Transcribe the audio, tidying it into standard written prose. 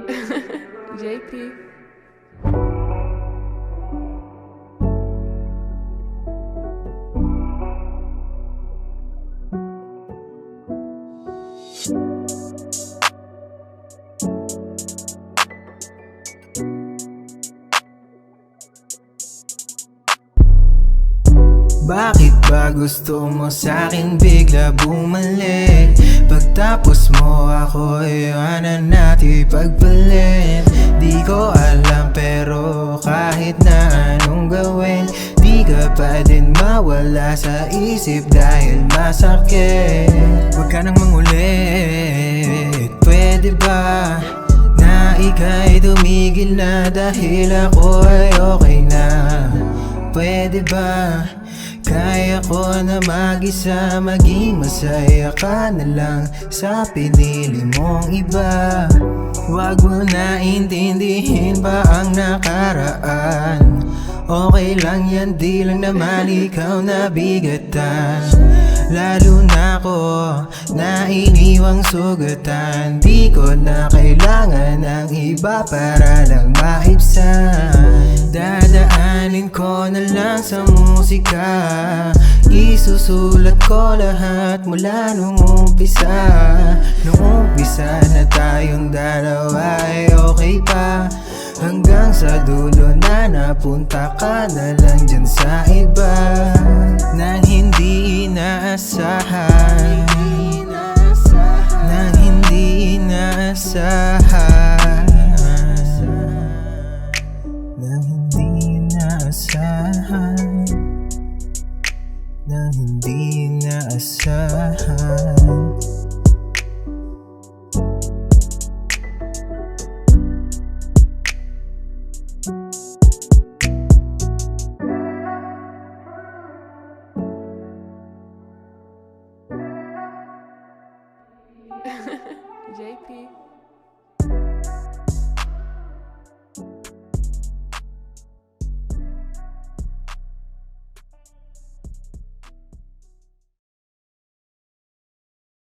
JP. Bakit ba gusto mo sa'kin bigla bumalik? Pagtapos mo ako, iwanan natin pagpalit. Di ko alam pero kahit na anong gawin, di ka pa din mawala sa isip dahil masakit. Huwag ka nang mangulit, pwede ba? Na ika'y tumigil na dahil ako ay okay na. Pwede ba? Kaya ko na mag-isa, maging masaya ka na lang sa pinili mong iba. Huwag mo na intindihin pa ang nakaraan. Okay lang yan, di lang naman ikaw nabigatan. Lalo na ako na iniwang sugatan. Di ko na kailangan ng iba para lang maibsan. Dadaanin ko na lang sa musika. Isusulat ko lahat mula nung umpisa. Nung umpisa na tayong dalawa ay okay pa, hanggang sa dulo na napunta ka na lang dyan sa iba. Nang hindi inaasahan, nang hindi inaasahan, nang hindi inaasahan, nang hindi inaasahan.